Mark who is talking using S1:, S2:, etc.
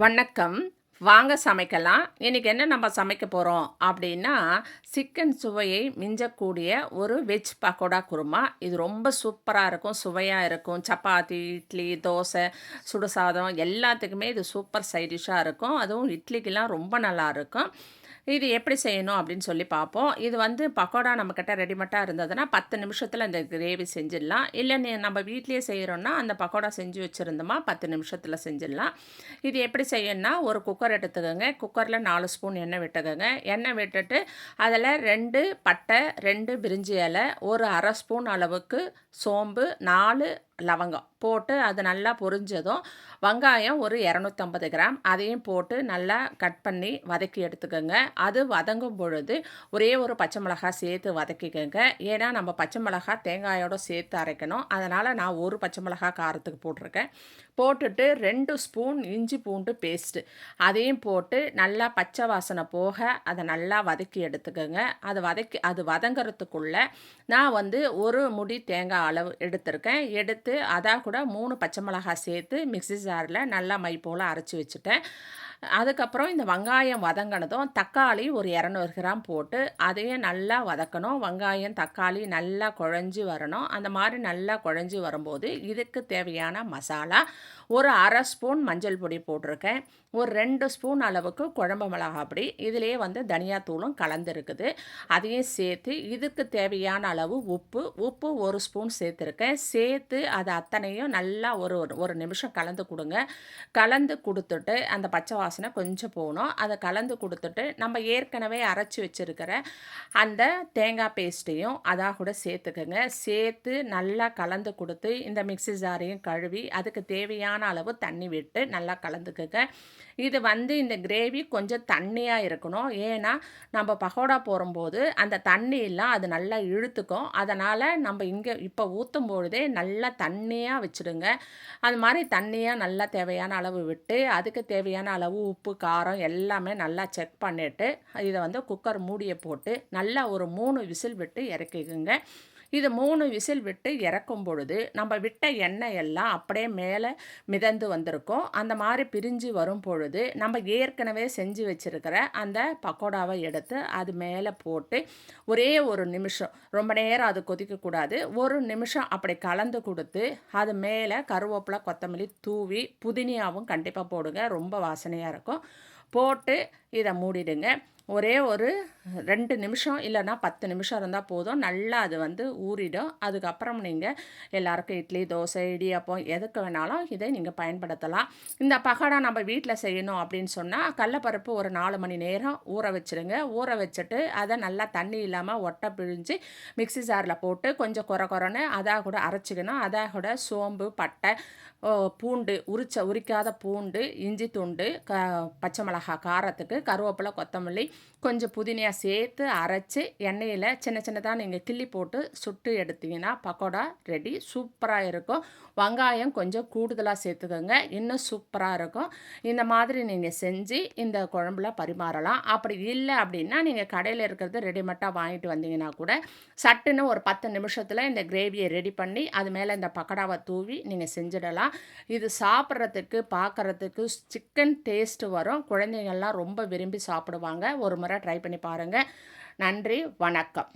S1: வணக்கம். வாங்க சமைக்கலாம். இன்னைக்கு என்ன நம்ம சமைக்க போறோம் அப்படின்னா, சிக்கன் சுவையை மிஞ்சக்கூடிய ஒரு வெஜ் பக்கோடா குருமா. இது ரொம்ப சூப்பரா இருக்கும், சுவையா இருக்கும். சப்பாத்தி, இட்லி, தோசை, சுடுசாதம் எல்லாத்துக்குமே இது சூப்பர் சைட் டிஷ்ஷா இருக்கும். அதுவும் இட்லிக்கெல்லாம் ரொம்ப நல்லாயிருக்கும். இது எப்படி செய்யணும் அப்படின்னு சொல்லி பார்ப்போம். இது வந்து பக்கோடா நம்மக்கிட்ட ரெடிமேட்டா இருந்ததுன்னா 10 நிமிஷத்தில இந்த கிரேவி செஞ்சிடலாம். இல்ல நம்ம வீட்லயே செய்றோம்னா, அந்த பக்கோடா செஞ்சு வச்சிருந்தோமா 10 நிமிஷத்தில செஞ்சிடலாம். இது எப்படி செய்யணும்னா, ஒரு குக்கர் எடுத்துக்கோங்க. குக்கர்ல 4 ஸ்பூன் எண்ணெய் விட்டுக்கோங்க. எண்ணெய் விட்டுட்டு அதில 2 பட்டை, 2 பிரிஞ்சி இலை, ஒரு 1/2 ஸ்பூன் அளவுக்கு சோம்பு, 4 லவங்கம் போட்டு அது நல்லா பொரிஞ்சதும் வெங்காயம் ஒரு 250 கிராம் அதையும் போட்டு நல்லா கட் பண்ணி வதக்கி எடுத்துக்கோங்க. அது வதங்கும் பொழுது ஒரே ஒரு பச்சை மிளகாய் சேர்த்து வதக்கிக்கோங்க. ஏன்னா நம்ம பச்சை மிளகாய் தேங்காயோட சேர்த்து அரைக்கணும். அதனால் நான் ஒரு பச்சை மிளகாய் காரத்துக்கு போட்டிருக்கேன். போட்டுட்டு 2 ஸ்பூன் இஞ்சி பூண்டு பேஸ்ட்டு அதையும் போட்டு நல்லா பச்சை வாசனை போக அதை நல்லா வதக்கி எடுத்துக்கோங்க. அது வதங்கிறதுக்குள்ளே நான் வந்து ஒரு முடி தேங்காய் அளவு எடுத்திருக்கேன். எடுத்து அதான் கூட 3 பச்சை மிளகாய் சேர்த்து மிக்ஸி ஜாரில் நல்லா மை போல் அரைச்சி வச்சுட்டேன். அதுக்கப்புறம் இந்த வெங்காயம் வதங்கினதும் தக்காளி ஒரு 200 கிராம் போட்டு அதையும் நல்லா வதக்கணும். வெங்காயம் தக்காளி நல்லா குழஞ்சி வரணும். அந்த மாதிரி நல்லா குழஞ்சி வரும்போது இதுக்கு தேவையான மசாலா ஒரு 1/2 ஸ்பூன் மஞ்சள் பொடி போட்டிருக்கேன். ஒரு 2 ஸ்பூன் அளவுக்கு குழம்பு மிளகாய் பொடி, இதிலேயே வந்து தனியாத்தூளும் கலந்துருக்குது. அதையும் சேர்த்து இதுக்கு தேவையான அளவு உப்பு 1 ஸ்பூன் சேர்த்துருக்கேன். சேர்த்து அது அத்தனையும் நல்லா ஒரு ஒரு நிமிஷம் கலந்து கொடுங்க. கலந்து கொடுத்துட்டு அந்த பச்சை வாசனை கொஞ்சம் போகணும். அதை கலந்து கொடுத்துட்டு நம்ம ஏற்கனவே அரைச்சி வச்சுருக்கிற அந்த தேங்காய் பேஸ்ட்டையும் அதாக கூட சேர்த்துக்கோங்க. சேர்த்து நல்லா கலந்து கொடுத்து இந்த மிக்ஸி ஜாரையும் கழுவி அதுக்கு தேவையான அளவு தண்ணி விட்டு நல்லா கலந்துக்கோங்க. இது வந்து இந்த கிரேவி கொஞ்சம் தண்ணியாக இருக்கணும். ஏன்னா நம்ம பகோடா போடும்போது அந்த தண்ணியெல்லாம் அது நல்லா இழுத்துக்கும். அதனால் நம்ம இப்போ ஊற்றும் பொழுதே நல்லா தண்ணியாக வச்சுடுங்க. அது மாதிரி தண்ணியாக நல்லா தேவையான அளவு விட்டு அதுக்கு தேவையான அளவு உப்பு காரம் எல்லாமே நல்லா செக் பண்ணிவிட்டு இதை வந்து குக்கர் மூடியை போட்டு நல்லா ஒரு 3 விசில் விட்டு இறக்கிக்குங்க. இது 3 விசில் விட்டு இறக்கும் பொழுது நம்ம விட்ட எண்ணெய் எல்லாம் அப்படியே மேலே மிதந்து வந்திருக்கும். அந்த மாதிரி பிரிஞ்சு வரும் பொழுது நம்ம ஏற்கனவே செஞ்சு வச்சுருக்கிற அந்த பக்கோடாவை எடுத்து அது மேலே போட்டு ஒரே ஒரு நிமிஷம், ரொம்ப நேரம் அது கொதிக்கக்கூடாது, ஒரு நிமிஷம் அப்படி கலந்து கொடுத்து அது மேலே கருவேப்பிலை கொத்தமல்லி தூவி புதினியாவும் கண்டிப்பாக போடுங்க, ரொம்ப வாசனையாக இருக்கும். போட்டு இதை மூடிடுங்க. ஒரே ஒரு 2 நிமிஷம் இல்லைன்னா 10 நிமிஷம் இருந்தால் போதும். நல்லா அது வந்து ஊறிடும். அதுக்கப்புறம் நீங்கள் எல்லாருக்கும் இட்லி, தோசை, இடியாப்பம் எதுக்கு வேணாலும் இதை நீங்கள் பயன்படுத்தலாம். இந்த பகோடா நம்ம வீட்டில் செய்யணும் அப்படின்னு சொன்னால் கடலப்பருப்பு ஒரு 4 மணி நேரம் ஊற வச்சுருங்க. ஊற வச்சுட்டு அதை நல்லா தண்ணி இல்லாமல் ஒட்டை பிழிஞ்சு மிக்ஸி ஜாரில் போட்டு கொஞ்சம் கொரன்னு அதாக கூட அரைச்சிக்கணும். அதாக கூட சோம்பு, பட்டை, பூண்டு உரிக்காத பூண்டு, இஞ்சி துண்டு, பச்சை மிளகாய் காரத்துக்கு, கருவேப்பிலை கொத்தமல்லி கொஞ்சம் புதினியா சேர்த்து அரைச்சி எண்ணெயில் சின்ன சின்னதாக நீங்கள் கிள்ளி போட்டு சுட்டு எடுத்தீங்கன்னா பக்கோடா ரெடி. சூப்பராக இருக்கும். வெங்காயம் கொஞ்சம் கூடுதலாக சேர்த்துக்கோங்க, இன்னும் சூப்பராக இருக்கும். இந்த மாதிரி நீங்கள் செஞ்சு இந்த குழம்புல பரிமாறலாம். அப்படி இல்லை அப்படின்னா நீங்கள் கடையில் இருக்கிறது ரெடிமேட்டாக வாங்கிட்டு வந்தீங்கன்னா கூட சட்டுன்னு ஒரு 10 நிமிஷத்தில் இந்த கிரேவியை ரெடி பண்ணி அது மேலே இந்த பக்கோடாவை தூவி நீங்கள் செஞ்சிடலாம். இது சாப்பிட்றதுக்கு பார்க்குறதுக்கு சிக்கன் டேஸ்ட்டு வரும். குழந்தைங்கள்லாம் ரொம்ப விரும்பி சாப்பிடுவாங்க. ஒரு முறை ட்ரை பண்ணி பாருங்கள். நன்றி, வணக்கம்.